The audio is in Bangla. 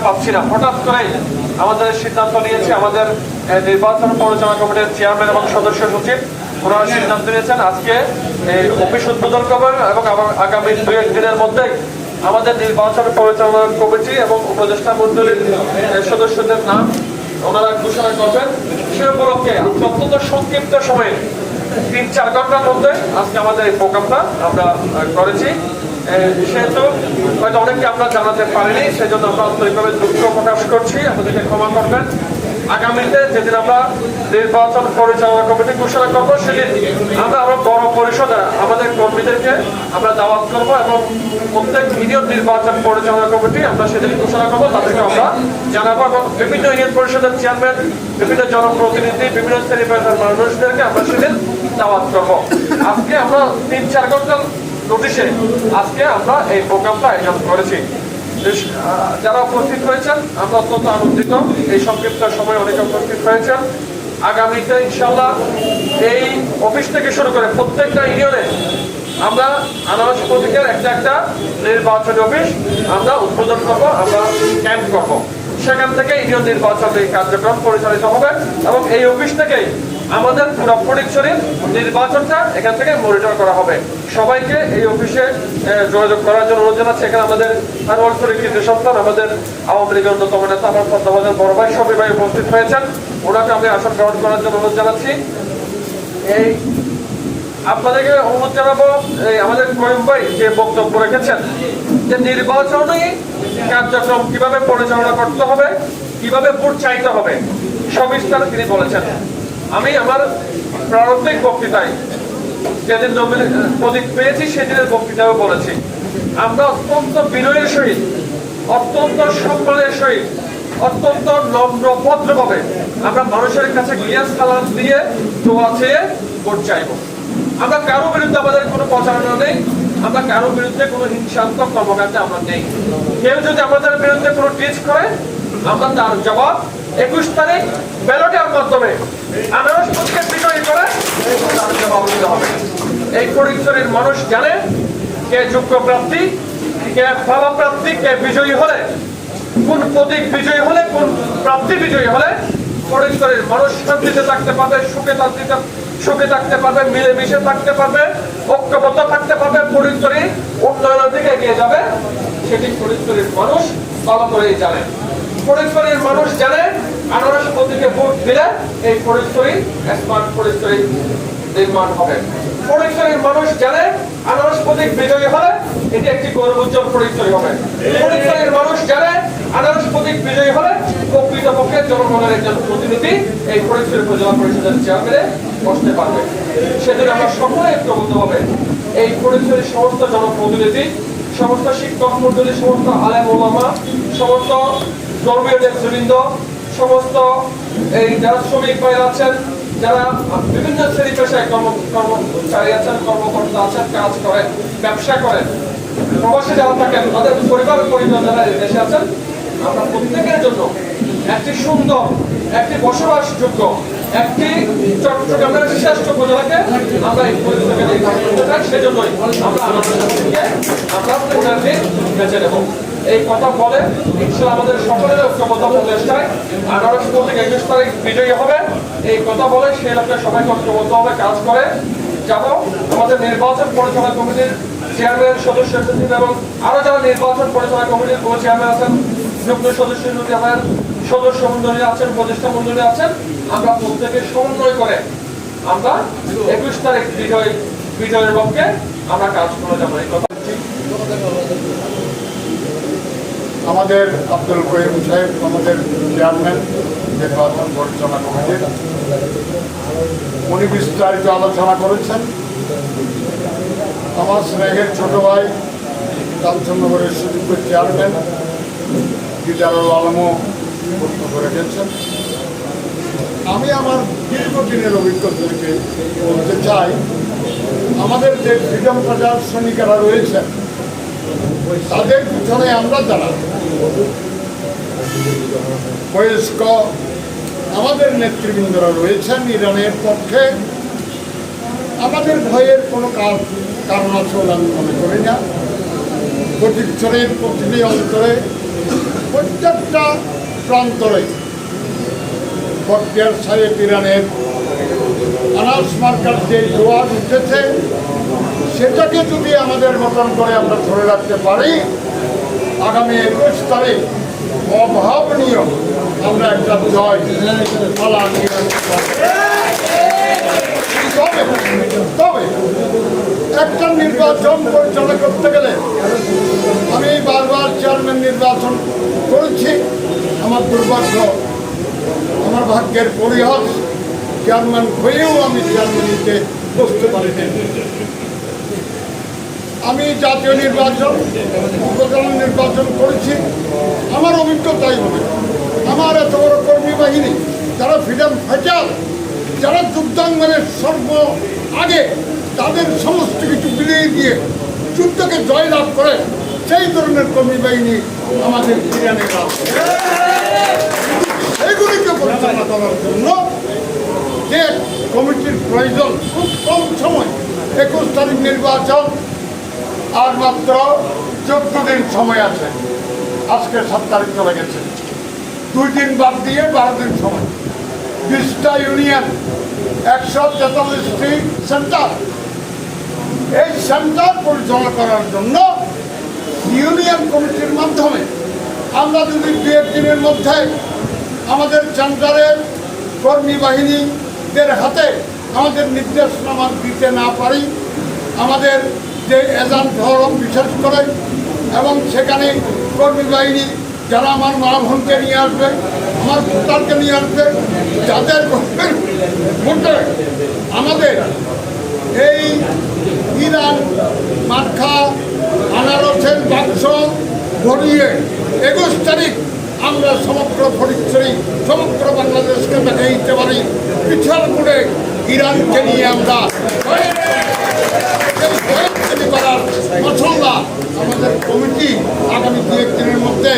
পাচ্ছি না। হঠাৎ করে আমাদের সিদ্ধান্ত নিয়েছে আমাদের নির্বাচন পরিচালনা কমিটির চেয়ারম্যান এবং সদস্য সচিব, ওনারা সিদ্ধান্ত নিয়েছেন আজকে এই অফিস উদ্বোধন করবেন এবং আগামী 2-1 দিনের মধ্যেই আমাদের নির্বাচন পরিচালনা কমিটি এবং উপদেষ্টা মন্ডলীর সদস্যদের নাম ওনারা ঘোষণা করবেন। সে উপলক্ষে অত্যন্ত সংক্ষিপ্ত সময়ে 3-4 ঘন্টার মধ্যে আজকে আমাদের এই প্রোগ্রামটা আমরা করেছি। সেহেতু হয়তো অনেককে আমরা জানাতে পারিনি, সেজন্য আমরা আন্তরিকভাবে দুঃখ প্রকাশ করছি, আমাদেরকে ক্ষমা করবেন। আগামীতে যেদিন আমরা নির্বাচন পরিচালনা কমিটি ঘোষণা করবো সেদিন আমরা আরো বড় পরিষদে আমাদের কর্মীদেরকে আমরা দাওয়াত করবো এবং প্রত্যেক ইউনিয়ন নির্বাচন পরিচালনা কমিটি আমরা সেদিন ঘোষণা করবো, তাদেরকে আমরা জানাবো এবং বিভিন্ন ইউনিয়ন পরিষদের চেয়ারম্যান, বিভিন্ন জনপ্রতিনিধি, বিভিন্ন শ্রেণী পেশার মানুষদেরকে আমরা সেদিন দাওয়াত করবো। আজকে আমরা 3-4 ঘন্টার নোটিশে আজকে আমরা এই প্রোগ্রামটা আয়োজন করেছি। যারা উপস্থিত হয়েছেন আমরা অত্যন্ত আনন্দিত, এই সংক্ষিপ্ত সময় অনেকে উপস্থিত হয়েছেন। আগামীতে ইনশাল্লাহ এই অফিস থেকে শুরু করে প্রত্যেকটা ইউনিয়নে আমরা আনারস প্রতীকের একটা নির্বাচনী অফিস আমরা উদ্বোধন করবো, আমরা ক্যাম্প করবো। সেখান থেকে ইউনিয়ন নির্বাচন এই কার্যক্রম পরিচালিত হবে এবং এই অফিস থেকেই আমাদের পুরো ফটিকছড়ির নির্বাচনটা এখান থেকে মনিটর করা হবে। সবাইকে এই অফিসে যোগাযোগ করার জন্য অনুরোধ জানাচ্ছি। এখানে আমাদের আনোয়ার শরীফ কৃতি সন্তান, আমাদের আওয়ামী লীগের অন্যতম নেতা, আমার পদ্মাবাজার বড় ভাই সবই ভাই উপস্থিত হয়েছেন, ওনাকে আমি আসন গ্রহণ করার জন্য অনুরোধ জানাচ্ছি। এই আপনাদেরকে অনুরোধ জানাবো, আমাদের করিম ভাই যে বক্তব্য রেখেছেন যে নির্বাচনী কার্যক্রম কিভাবে পরিচালনা করতে হবে, কিভাবে ভোট চাইতে হবে, সবিস্তারে তিনি বলেছেন। আমি আমার প্রারম্ভিক বক্তৃতায় যেদিন প্রতীক পেয়েছি সেদিনের বক্তৃতাও বলেছি, আমরা অত্যন্ত বিনয়ের সহিত, অত্যন্ত সম্মানের সহিত, অত্যন্ত নম্র ভদ্রভাবে আমরা মানুষের কাছে গিয়ে সালাম দিয়ে দোয়া চেয়ে ভোট চাইব। আমরা কারো বিরুদ্ধে আমাদের কোনো প্রচারণা নেই, আমরা কারো বিরুদ্ধে কোনো হিংসাত্মক কর্মকাণ্ডে আমরা নেই। কেউ যদি আমাদের বিরুদ্ধে কোনো টিচ করে আমরা তার জবাব 21 তারিখ ব্যালটের মাধ্যমে আনারস প্রতীকে বিজয়ী করে তার জবাব দিতে হবে। এই ফটিকছড়ির মানুষ জানে কে যোগ্য প্রার্থী, কে ভালো প্রার্থী, কে বিজয়ী হলে, কোন প্রতীক বিজয়ী হলে, কোন প্রার্থী বিজয়ী হলে ফটিকছড়ির মানুষ শান্তিতে থাকতে পারবে, সুখে থাকতে পারবে, মিলেমিশে থাকতে পারবে, ঐক্যবদ্ধ থাকতে পারবে, ফটিকছড়ি উন্নয়নের দিকে এগিয়ে যাবে। সেটি ফটিকছড়ির মানুষ ভালো করেই জানে। ফটিকছড়ির মানুষ জানে আনারস প্রতীকে ভোট দিলে এই ফটিকছড়ি স্মার্ট ফটিকছড়ি নির্মাণ হবে। ফটিকছড়ির মানুষ জানে আনারস প্রতীক বিজয়ী হলে এটি একটি গৌরবোজ্জ্বল ফটিকছড়ি হবে। ফটিকছড়ির মানুষ জানে আনারস প্রতীক বিজয়ী হলে প্রকৃতপক্ষে জনগণের একজন প্রতিনিধি এই ফটিকছড়ি উপজেলা পরিষদের চেয়ারম্যানে বসতে পারবে। সেদিন আমরা সকলে ঐক্যবদ্ধভাবে এই ফটিকছড়ির সমস্ত জনপ্রতিনিধি, সমস্ত শিক্ষক মন্ডলী, সমস্ত আলেম ওলামা, সমস্ত ধর্মীয় নেতৃবৃন্দ, সমস্ত এই যারা শ্রমিক ভাইরা আছেন, যারা বিভিন্ন শ্রেণী পেশায় কর্মচারী আছেন, কর্মকর্তা আছেন, কাজ করেন, ব্যবসা করেন, প্রবাসী যারা থাকেন, তাদের পরিবার যারা দেশে আছেন, আমরা প্রত্যেকের জন্য একটি সুন্দর, একটি বসবাসযোগ্য, একটি চট্টগ্রামের শ্রেষ্ঠ উপজেলাকে আমরা এই পরিস্থিতিকে নির্ধারণ করতে চাই। সেজন্যই আমরা পুনরায় বেছে নেব। এই কথা বলে ইনশাআল্লাহ আমাদের সকলের ঐক্যবদ্ধ প্রচেষ্টায় আনারস প্রতীক 21 তারিখ বিজয়ী হবে। এই কথা বলে সেই লক্ষ্যে সবাইকে ঐক্যবদ্ধভাবে কাজ করে যাব। আমাদের নির্বাচন পরিচালনা কমিটির চেয়ারম্যান, সদস্য সচিব এবং আরো যারা নির্বাচন পরিচালনা কমিটির কো চেয়ারম্যান আছেন, যুগ্ম সদস্য আমার সদস্য মন্ডলী আছেন, উপদেষ্টা মন্ডলী আছেন, আমরা প্রত্যেকে সমন্বয় করে আমরা 21 তারিখ বিজয়ের পক্ষে আমরা কাজ করে যাবো। এই কথা আমাদের আব্দুল করিম সাহেব, আমাদের চেয়ারম্যান নির্বাচন পরিচালনা কমিটির, উনি বিস্তারিত আলোচনা করেছেন। আমার স্নেহের ছোট ভাই কাঞ্চননগরের সুযোগ্য চেয়ারম্যান গিজারুল আলমও বক্তব্য রেখেছেন। আমি আমার দীর্ঘদিনের অভিজ্ঞতা থেকে বলতে চাই, আমাদের যে ফ্রিডম ফাইটার সৈনিকেরা রয়েছেন তাদের পিছনে আমরা যারা বয়স্ক আমাদের নেতৃবৃন্দরা রয়েছেন ইরানের পক্ষে, আমাদের ভয়ের কোনো কারণ আছে বলে আমি মনে করি না। ফটিকছড়ির প্রতিটি অঞ্চলে পর্যাপ্ত প্রত্যেকটা প্রান্তরে বখতিয়ার সাহেব ইরানের আনাস মার্কার যে জোয়ার উঠেছে সেটাকে যদি আমাদের মতন করে আমরা ধরে রাখতে পারি, আগামী 21 তারিখ অভাবনীয় আমরা একটা জয় পালা নিয়ে আসতে পারি। তবে একটা নির্বাচন পরিচালনা করতে গেলে আমি বারবার চেয়ারম্যান নির্বাচন করেছি। আমার দুর্ভাগ্য, আমার ভাগ্যের পরিহাস, চেয়ারম্যান হয়েও আমি চেয়ারম্যানকে বসতে পারিনি। আমি জাতীয় নির্বাচন, উপজেলা নির্বাচন করেছি। আমার অভিজ্ঞতাই হবে, আমার এত বড় কর্মী বাহিনী যারা ফ্রিডম ফাইটার, যারা যুদ্ধাঙ্গনের সর্ব আগে তাদের সমস্ত কিছু বিলিয়ে দিয়ে যুদ্ধকে জয়লাভ করে, সেই ধরনের কর্মী বাহিনী আমাদের ইরানে আছে। এগুলিকে পরিচালনা করার জন্য যে কমিটির প্রয়োজন, খুব কম সময়, 21 তারিখ নির্বাচন, আর মাত্র 14 দিন সময় আছে। আজকে 7 তারিখ চলে গেছে, 2 দিন বাদ দিয়ে 12 দিন সময়। 20টা ইউনিয়ন, 143টি সেন্টার। এই সেন্টার পরিচালনা করার জন্য ইউনিয়ন কমিটির মাধ্যমে আমরা যদি 2 দিনের মধ্যে আমাদের সেন্টারের কর্মী বাহিনীদের হাতে আমাদের নির্দেশনামা দিতে না পারি, আমাদের যে এজেন্ট ফরম বিশেষ করে, এবং সেখানে কর্মী বাহিনী যারা আমার মা বোনকে নিয়ে আসবে, আমার ভোটারকে নিয়ে আসবে, যাদের ভোটে আমাদের এই ইরান মার্কা আনারসের বাক্স ভরিয়ে 21 তারিখ আমরা সমগ্র ফরিদপুরে, সমগ্র বাংলাদেশকে দেখে দিতে পারি। পিছল করে ইরানকে নিয়ে আমরা করার মশলা আমাদের কমিটি আগামী 2-1 দিনের মধ্যে